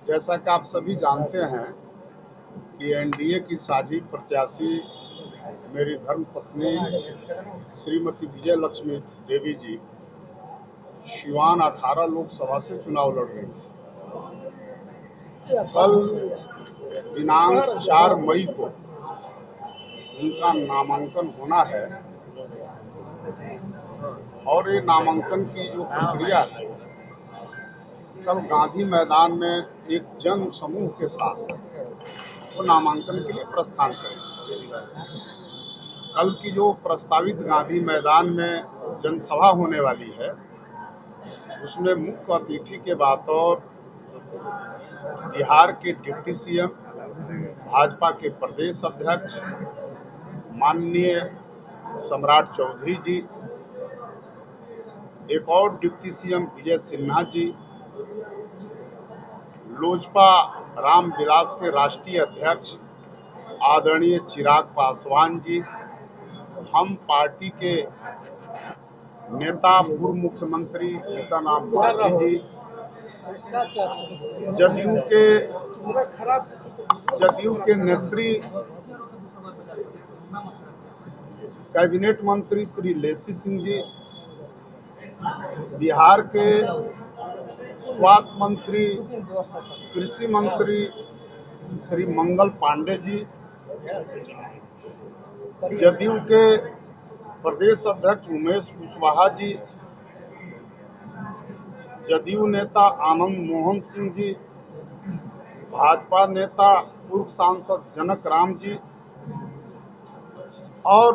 जैसा कि आप सभी जानते हैं कि एनडीए की साझी प्रत्याशी मेरी धर्मपत्नी श्रीमती विजय लक्ष्मी देवी जी सिवान 18 लोकसभा से चुनाव लड़ रही हैं। कल दिनांक 4 मई को उनका नामांकन होना है और ये नामांकन की जो प्रक्रिया है कल गांधी मैदान में एक जन समूह के साथ वो नामांकन के लिए प्रस्थान करेंगे। कल की जो प्रस्तावित गांधी मैदान में जनसभा होने वाली है उसमें मुख्य अतिथि के बतौर बिहार के डिप्टी सीएम, भाजपा के प्रदेश अध्यक्ष माननीय सम्राट चौधरी जी, एक और डिप्टी सीएम विजय सिन्हा जी, लोजपा रामविलास के राष्ट्रीय अध्यक्ष आदरणीय चिराग पासवान जी, हम पार्टी के नेता पूर्व मुख्यमंत्री जीतनराम मांझी जी, जदयू के नेत्री कैबिनेट मंत्री श्री लेसी सिंह जी, बिहार के स्वास्थ्य मंत्री कृषि मंत्री श्री मंगल पांडे जी, जदयू के प्रदेश अध्यक्ष उमेश कुशवाहा जी, जदयू नेता आनंद मोहन सिंह जी, भाजपा नेता पूर्व सांसद जनक राम जी और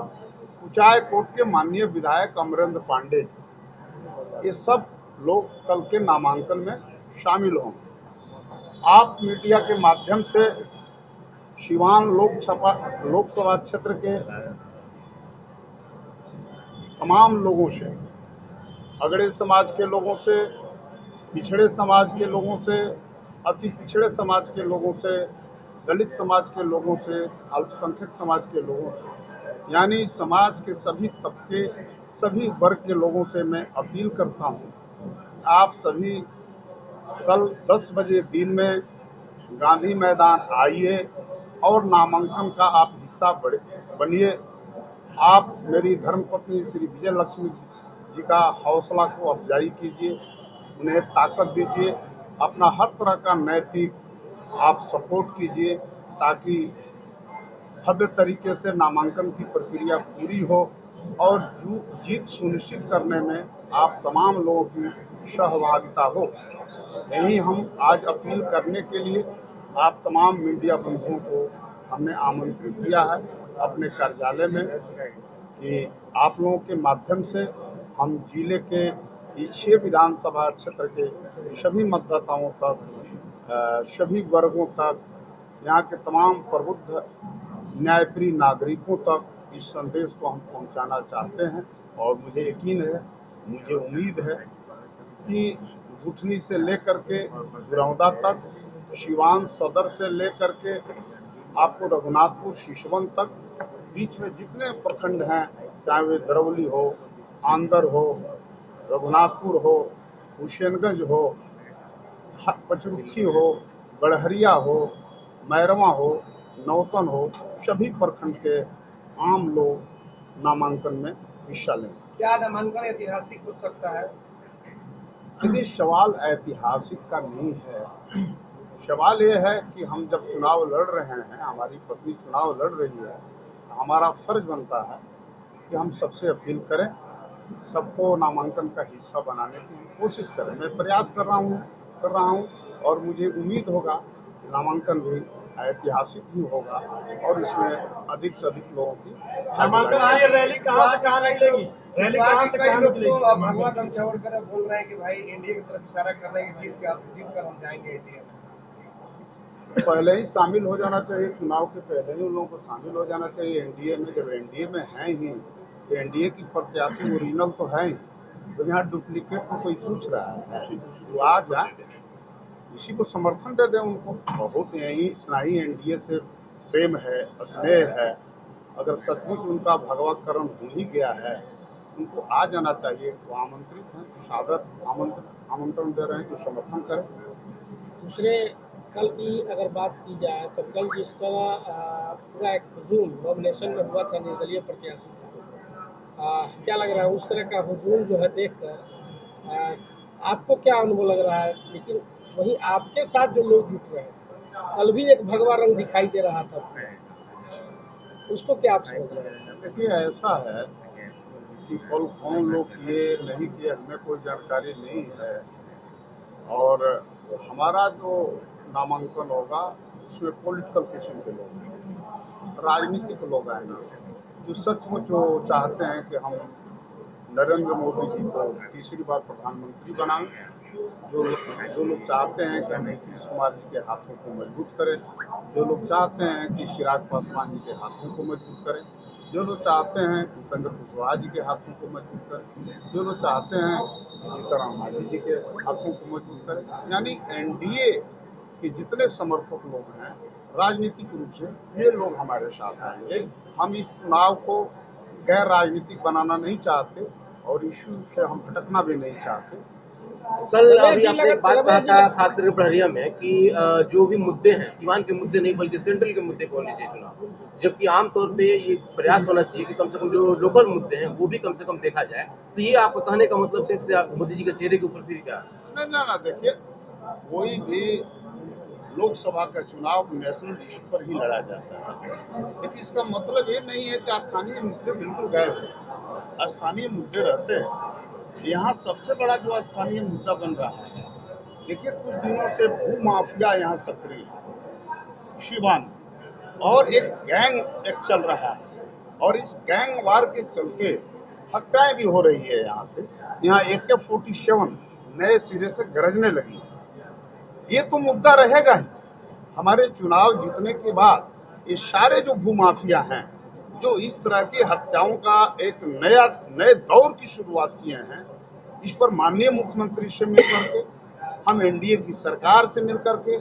कुचायकोट के माननीय विधायक अमरेंद्र पांडे जी, ये सब लोग कल के नामांकन में शामिल होंगे। आप मीडिया के माध्यम से सिवान लोकसभा क्षेत्र के तमाम लोगों से, अगड़े समाज के लोगों से, पिछड़े समाज के लोगों से, अति पिछड़े समाज के लोगों से, दलित समाज के लोगों से, अल्पसंख्यक समाज के लोगों से, यानी समाज के सभी तबके, सभी वर्ग के लोगों से मैं अपील करता हूँ, आप सभी कल 10 बजे दिन में गांधी मैदान आइए और नामांकन का आप हिस्सा बनिए। आप मेरी धर्मपत्नी श्री विजय लक्ष्मी जी का हौसला को अफजाई कीजिए, उन्हें ताकत दीजिए, अपना हर तरह का नैतिक आप सपोर्ट कीजिए ताकि भव्य तरीके से नामांकन की प्रक्रिया पूरी हो और जीत सुनिश्चित करने में आप तमाम लोगों की सहभागिता हो। यही हम आज अपील करने के लिए आप तमाम मीडिया बंधुओं को हमने आमंत्रित किया है अपने कार्यालय में कि आप लोगों के माध्यम से हम जिले के 6 विधानसभा क्षेत्र के सभी मतदाताओं तक, सभी वर्गों तक, यहाँ के तमाम प्रबुद्ध न्यायप्रिय नागरिकों तक इस संदेश को हम पहुंचाना चाहते हैं। और मुझे यकीन है, मुझे उम्मीद है कि गुठनी से लेकर के धुरौदा तक, सिवान सदर से लेकर के आपको रघुनाथपुर सिसवन तक, बीच में जितने प्रखंड हैं, चाहे वे दरौली हो, आंदर हो, रघुनाथपुर हो, हुसैनगंज हो, पचरुखी हो, गढ़हरिया हो, मैरवा हो, नौतन हो, सभी प्रखंड के आम लोग नामांकन में हिस्सा लेंगे। क्या नामांकन ऐतिहासिक हो सकता है? देखिए, सवाल ऐतिहासिक का नहीं है। सवाल ये है कि हम जब चुनाव लड़ रहे हैं, हमारी पत्नी चुनाव लड़ रही है, हमारा फर्ज बनता है कि हम सबसे अपील करें, सबको नामांकन का हिस्सा बनाने की हम कोशिश करें। मैं प्रयास कर रहा हूँ और मुझे उम्मीद होगा कि नामांकन भी ऐतिहासिक ही होगा और इसमें अधिक से अधिक लोगों की रैली कहाँ से कहाँ निकलेगी? रैली कहाँ से कहाँ निकलेगी? भगवा गमछा ओढ़ कर बोल रहे हैं कि भाई एनडीए की तरफ इशारा कर रहे हैं कि जीत कर हम जाएंगे एनडीए में। पहले ही शामिल हो जाना चाहिए, चुनाव के पहले ही उन लोगों को शामिल हो जाना चाहिए एनडीए में। जब एनडीए में हैं ही तो एनडीए की प्रत्याशी ओरिजिनल तो है ही, तो यहाँ डुप्लीकेट को कोई पूछ रहा है? तो आ जाए, इसी को समर्थन दे दें उनको। बहुत यही इतना ही एनडीए से प्रेम है, स्नेह है। अगर सचमुच उनका भगवाकरण हो ही गया है, उनको आ जाना चाहिए। वो आमंत्रित हैं, सादर आमंत्रण दे रहे हैं कि समर्थन करें। दूसरे कल की अगर बात की जाए तो कल जिस तरह पूरा एक हुजूम नॉमिनेशन में हुआ था निर्दलीय प्रत्याशी का, क्या लग रहा है उस तरह का हुजूम जो है देखकर आपको क्या अनुभव लग रहा है? लेकिन वहीं आपके साथ जो लोग जुट रहे हैं, कल भी एक भगवा रंग दिखाई दे रहा था, उसको क्या आप समझ रहे हैं? देखिए ऐसा है कि कल कौन लोग किए नहीं किए हमें कोई जानकारी नहीं है, और हमारा जो नामांकन होगा उसमें पॉलिटिकल किस्म के लोग हैं, राजनीतिक लोग आएंगे जो सचमुच जो चाहते हैं कि हम नरेंद्र मोदी जी को तीसरी बार प्रधानमंत्री बनाएं, जो लोग चाहते हैं कि हम नीतीश कुमार जी के हाथों को मजबूत करें, जो लोग चाहते हैं कि चिराग पासवान जी के हाथों को मजबूत करें, जो लोग चाहते हैं कि उपेंद्र कुशवाहा जी के हाथों को मजबूत करें, जो लोग चाहते हैं कि जीतन मांझी जी के हाथों को मजबूत करें, यानी एनडीए के जितने समर्थक लोग हैं राजनीतिक रूप से ये लोग हमारे साथ आएंगे। हम इस चुनाव को गैर राजनीतिक बनाना नहीं चाहते और इश्यू से हम भटकना भी नहीं चाहते। कल अभी आपने एक बात कहा था खास करके प्रहरिया में कि जो भी मुद्दे हैं सीवान के मुद्दे नहीं बल्कि सेंट्रल के मुद्दे को होने चाहिए चुनाव, जबकि आमतौर पे ये प्रयास होना चाहिए कि कम से कम जो लोकल मुद्दे हैं वो भी कम से कम देखा जाए। तो ये आपको कहने का मतलब सिर्फ से आप मोदी जी के चेहरे के ऊपर फिर क्या? ना देखिए, कोई भी लोकसभा का चुनाव नेशनल इश्यू पर ही लड़ा जाता है, लेकिन इसका मतलब ये नहीं है कि स्थानीय मुद्दे बिल्कुल गायब हैं। स्थानीय मुद्दे रहते हैं। यहाँ सबसे बड़ा जो स्थानीय मुद्दा बन रहा है, देखिए कुछ दिनों से भू माफिया यहाँ सक्रिय है शिवान, और एक गैंग एक चल रहा है, और इस गैंग वार के चलते हत्याएं भी हो रही है। यहाँ पे यहाँ AK-47 नए सिरे से गरजने लगी। ये तो मुद्दा रहेगा ही। हमारे चुनाव जीतने के बाद ये सारे जो भूमाफिया हैं जो इस तरह की हत्याओं का एक नए दौर की शुरुआत किए हैं, इस पर माननीय मुख्यमंत्री से मिलकर के, हम एनडीए की सरकार से मिलकर के,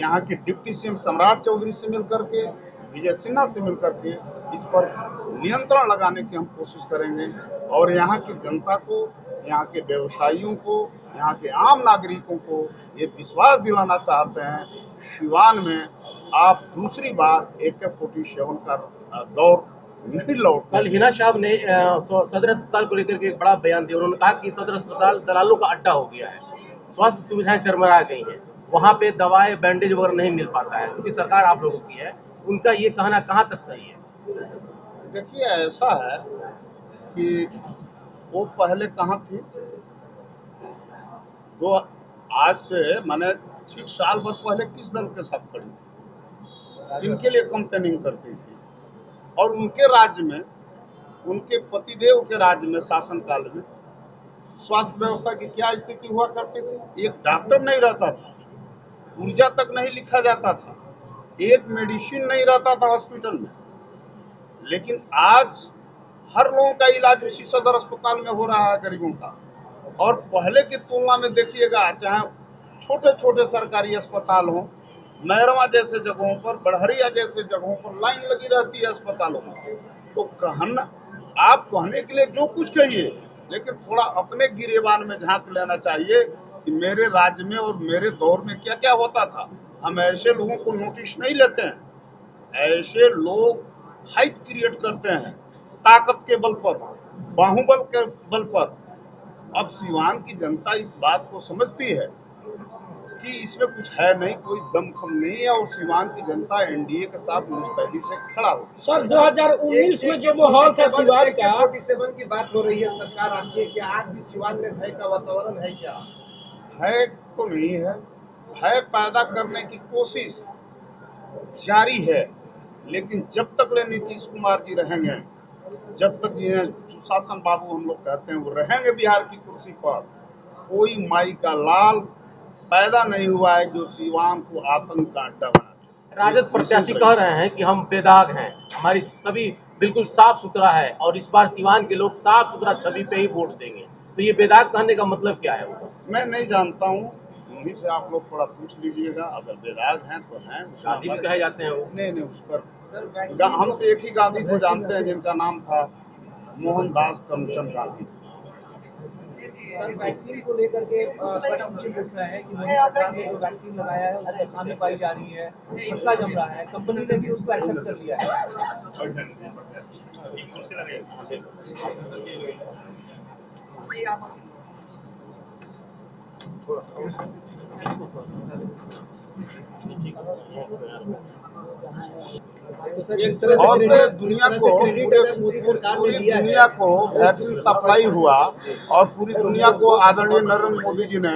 यहाँ के डिप्टी सीएम सम्राट चौधरी से मिलकर के, विजय सिन्हा से मिलकर के इस पर नियंत्रण लगाने की हम कोशिश करेंगे। और यहाँ की जनता को, यहाँ के व्यवसायियों को, यहाँ के आम नागरिकों को ये विश्वास दिलाना चाहते हैं सिवान में आप दूसरी बार AK-47 का दौर नहीं लौट। कल हिना साहब ने सदर अस्पताल को लेकर के एक बड़ा बयान दिया। उन्होंने कहा कि सदर अस्पताल दलालों का अड्डा हो गया है, स्वास्थ्य सुविधाएं चरमरा गई हैं, वहां पे दवाएं बैंडेज वगैरह नहीं मिल पाता है, क्योंकि सरकार आप लोगों की है। उनका ये कहना कहाँ तक सही है? देखिए ऐसा है कि वो पहले कहाँ थी, वो आज से माने ठीक साल भर पहले किस दल के साथ खड़ी थी, इनके लिए कंपेनिंग करती थी, और उनके राज्य में, उनके पतिदेव के राज्य में शासनकाल में स्वास्थ्य व्यवस्था की क्या स्थिति हुआ करती थी? एक डॉक्टर नहीं रहता था, ऊर्जा तक नहीं लिखा जाता था, एक मेडिसिन नहीं रहता था हॉस्पिटल में। लेकिन आज हर लोगों का इलाज उसी सदर अस्पताल में हो रहा है गरीबों का। और पहले की तुलना में देखिएगा, चाहे छोटे छोटे सरकारी अस्पताल हो, मैरवा जैसे जगहों पर, बड़हरिया जैसे जगहों पर लाइन लगी रहती है अस्पतालों में। तो कहना, आप कहने के लिए जो कुछ कहिए, लेकिन थोड़ा अपने गिरेबान में झांक लेना चाहिए कि मेरे राज्य में और मेरे दौर में क्या क्या होता था। हम ऐसे लोगों को नोटिस नहीं लेते हैं। ऐसे लोग हाइप क्रिएट करते हैं ताकत के बल पर, बाहुबल के बल पर। अब सिवान की जनता इस बात को समझती है कि इसमें कुछ है नहीं, कोई दमखम नहीं है, और सिवान की जनता एनडीए के साथ मुस्तैदी से खड़ा हो। सर 2019 में जो माहौल था सिवान का, AK-47 की बात हो रही है, सरकार आपकी है, क्या आज भी सिवान में भय का वातावरण है? क्या है तो नहीं है, भय पैदा करने की कोशिश जारी है, लेकिन जब तक ले नीतीश कुमार जी रहेंगे, जब तक ये सुशासन बाबू हम लोग कहते हैं वो रहेंगे बिहार की कुर्सी पर, कोई माई का लाल पैदा नहीं हुआ है जो सिवान को आतंक का अड्डा बना दे। राजद प्रत्याशी कह रहे हैं कि हम बेदाग हैं, हमारी छवि बिल्कुल साफ सुथरा है और इस बार सिवान के लोग साफ सुथरा छवि पे ही वोट देंगे। तो ये बेदाग कहने का मतलब क्या है? मैं नहीं जानता हूँ, उन्हीं से आप लोग थोड़ा पूछ लीजिएगा। अगर बेदाग हैं तो हैं, गांधी भी कहे जाते हैं वो। नहीं उस पर हम तो एक ही गांधी को जानते हैं जिनका नाम था मोहनदास करमचंद गांधी। सर, वैक्सीन को लेकर के प्रश्न चिन्ह उठ रहा है कि मोदी सरकार ने जो वैक्सीन लगाया है उसमें खामी पाई जा रही है, धक्का जम रहा है, कंपनी ने भी उसको एक्सेप्ट कर लिया है। तो सर, जिस तरह से और पूरे दुनिया को क्रेडिट मोदी सरकार ने पूरी लिया है, दुनिया को वैक्सीन सप्लाई हुआ और पूरी दुनिया को आदरणीय नरेंद्र मोदी जी ने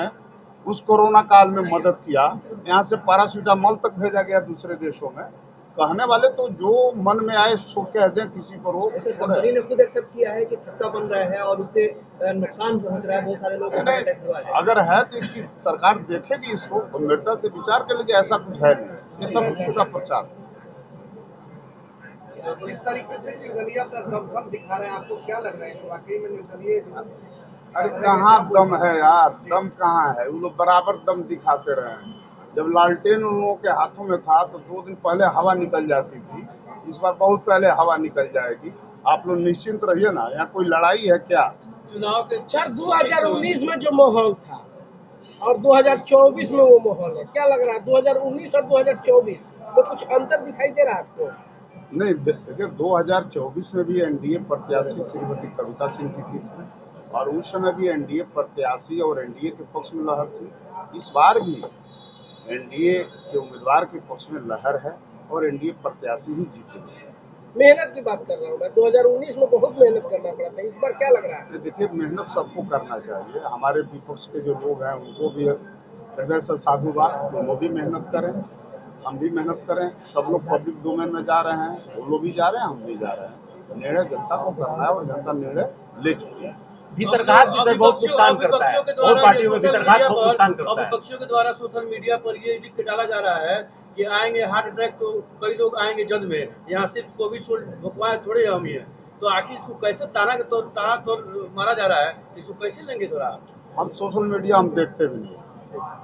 उस कोरोना काल में मदद किया। यहाँ से पैरासीटामोल तक भेजा गया दूसरे देशों में। कहने वाले तो जो मन में आए सो कह दें, किसी पर वो सर कंपनी ने खुद एक्सेप्ट किया है कि थक्का बन रहा है और उससे नुकसान पहुंच रहा है, बहुत सारे लोगों को अटैक हुआ है। अगर है तो इसकी सरकार देखेगी, इसको गंभीरता से विचार करेगी। ऐसा कुछ है नहीं, ये सब पूरा प्रचार। जिस तरीके से निर्दलीय अपना दमखम दिखा रहे हैं, आपको क्या लग रहा है कि वाकई में निर्दलीय अरे कहाँ दम है यार, दम कहाँ है? वो लोग बराबर दम दिखाते रहे हैं। जब लालटेन उन लोगों के हाथों में था तो 2 दिन पहले हवा निकल जाती थी। इस बार बहुत पहले हवा निकल जाएगी। आप लोग निश्चिंत रहिए ना, यहाँ कोई लड़ाई है क्या? चुनाव के 2019 में जो माहौल था और 2024 में वो माहौल है, क्या लग रहा है 2019 और 2024 में कुछ अंतर दिखाई दे रहा है आपको? नहीं, देखिए 2024 में भी एनडीए प्रत्याशी श्रीमती कविता सिंह की थी और उस समय भी एनडीए प्रत्याशी और एनडीए के पक्ष में लहर थी। इस बार भी एनडीए के उम्मीदवार के पक्ष में लहर है और एनडीए प्रत्याशी ही जीतेंगे। मेहनत की बात कर रहा हूँ मैं, 2019 में बहुत मेहनत करना पड़ा था, इस बार क्या लग रहा है? देखिए, मेहनत सबको करना चाहिए। हमारे विपक्ष के जो लोग हैं उनको भी हृदय से साधुवाद, वो भी मेहनत करें, हम भी मेहनत करें। सब लोग पब्लिक डोमेन में जा रहे हैं, वो लोग भी जा रहे हैं, हम भी जा रहे हैं। निर्णय जनता को करना है और जनता निर्णय ले चुकी है। भीतरघात बहुत नुकसान करता है, बहुत पार्टियों में भीतरघात बहुत नुकसान करता है। विपक्षियों के द्वारा सोशल मीडिया पर ये लिख के डाला जा रहा है कि आएंगे हार्ट अटैक, तो कई लोग आएंगे जल्द में, यहाँ सिर्फ कोविशील्ड भुगवाए थोड़े हम ही है। तो आखिर इसको कैसे ताना तोड़ मारा जा रहा है, इसको कैसे लेंगे थोड़ा? हम सोशल मीडिया हम देखते भी नहीं,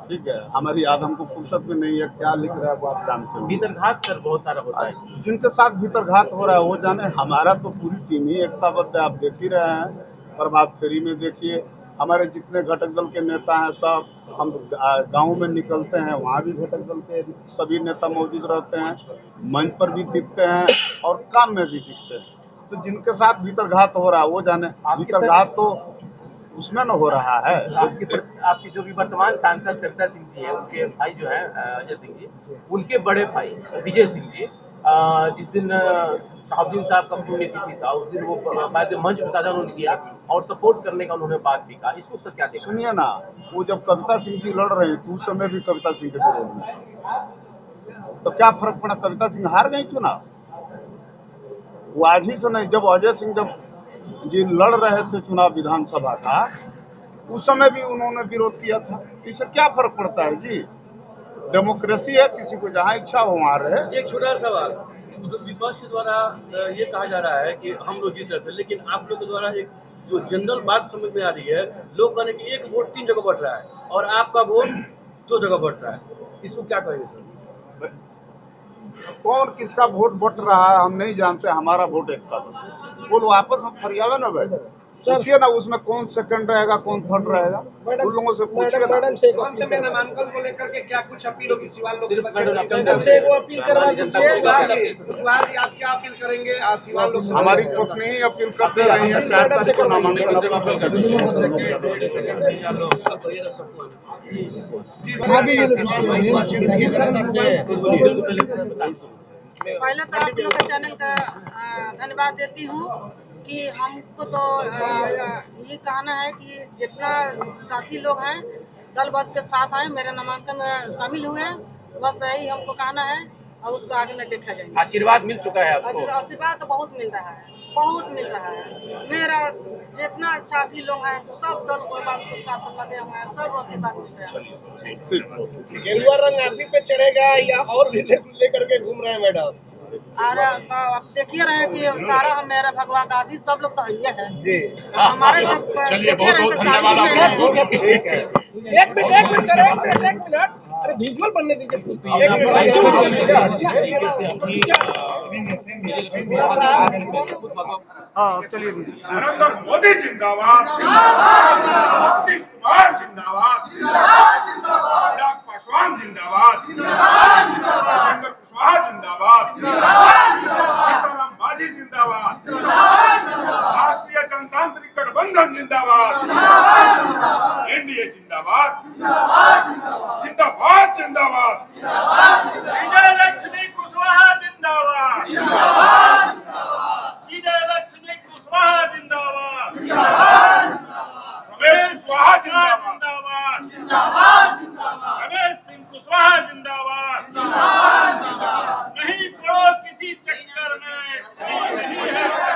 ठीक है। हमारी याद हमको फुर्सत में नहीं है, क्या लिख रहा है वो आप जानते हो। भीतरघात सर बहुत सारा होता है, जिनके साथ भीतरघात हो रहा है वो जाने। हमारा तो पूरी टीम ही एकताबद्ध है, आप देख ही रहे हैं। प्रभात फेरी में देखिए, हमारे जितने घटक दल के नेता हैं सब, हम गाँव में निकलते हैं, वहाँ भी घटक दल के सभी नेता मौजूद रहते हैं, मंच पर भी दिखते हैं और काम में भी दिखते हैं। तो जिनके साथ भीतरघात हो रहा है वो जाने। भीतरघात तो उसमें न हो रहा है। आपकी जो भी वर्तमान सांसद कविता सिंह जी है, उनके भाई जो है अजय सिंह जी, उनके बड़े भाई विजय सिंह जी, जिस दिन शहाबुद्दीन साहब का पुण्यतिथि था, उस दिन वो मंच पर साझा उन्होंने किया और सपोर्ट करने का उन्होंने बात भी कहा। इसको सर क्या देखा? सुनिए ना, वो जब कविता सिंह जी लड़ रही थी उस समय भी कविता सिंह के विरोध में, तो क्या फर्क पड़ा? कविता सिंह हार गई चुनाव। वो आज ही से नहीं, जब अजय सिंह जब जी लड़ रहे थे चुनाव विधानसभा का, उस समय भी उन्होंने विरोध किया था। इससे क्या फर्क पड़ता है जी? डेमोक्रेसी है, किसी को जहाँ इच्छा हो वहाँ रहे। एक छोटा सवाल, विपक्ष के द्वारा ये कहा जा रहा है कि हम लोग जीत रहे थे, लेकिन आप लोग के द्वारा एक जो जनरल बात समझ में आ रही है, लोग कहने कि एक वोट 3 जगह बढ़ रहा है और आपका वोट 2 जगह बढ़ रहा है, इसको क्या कहेंगे सर? कौन किसका वोट बट रहा है हम नहीं जानते। हमारा वोट एकता बट, वो लोग आपस में फरियावे ना भाई, पूछिए ना उसमें कौन सेकंड रहेगा कौन थर्ड रहेगा, उन लोगों से पूछिए ना। अंत में नामांकन को लेकर के क्या कुछ अपील होगी सिवान लोकसभा क्षेत्र की जनता से वो अपील करवा दीजिए। कुशवाहा जी, आप क्या अपील करेंगे सिवान लोकसभा? हमारी पत्नी ही अपील करते रही है 4 तारीख को नामांकन पहले तो आप लोग के चैनल का धन्यवाद देती हूँ कि हमको तो ये कहना है कि जितना साथी लोग हैं दल बल के साथ आए, मेरे नामांकन में शामिल हुए, बस यही हमको कहना है और उसको आगे में देखा जाएगा। आशीर्वाद मिल चुका है आपको? आशीर्वाद तो बहुत मिल रहा है, बहुत मिल रहा है। मेरा जितना साथी लोग हैं सब दल बल के साथ लगे हुए हैं, सब आशीर्वाद मिल रहा है। गेरुआ रंग आप ही पे चढ़ेगा या और भी लेकर के घूम रहे हैं मैडम? अरे तो अब देखिए रहे कि सारा मेरा भगवान का आदि सब लोग तो है जी। हमारे चलिए, बहुत बहुत धन्यवाद आपको। ठीक है, एक मिनट अरे विजुअल बनने दीजिए। थोड़ा सा नरेंद्र मोदी जिंदाबाद, नीतीश कुमार जिंदाबाद, चिराग पासवान जिंदाबाद, उपेंद्र कुशवाहा जिंदाबाद, सीताराम मांझी जिंदाबाद, राष्ट्रीय जनतांत्रिक गठबंधन जिंदाबाद, एनडीए जिंदाबाद, जिंदाबाद जिंदाबाद, विजय लक्ष्मी कुशवाहा जिंदाबाद, विजय लक्ष्मी कुशवाहा जिंदाबाद, रमेश कुशवाहा जिंदाबाद, रमेश सिंह कुशवाहा जिंदाबाद, नहीं पड़ो किसी चक्कर में, नहीं है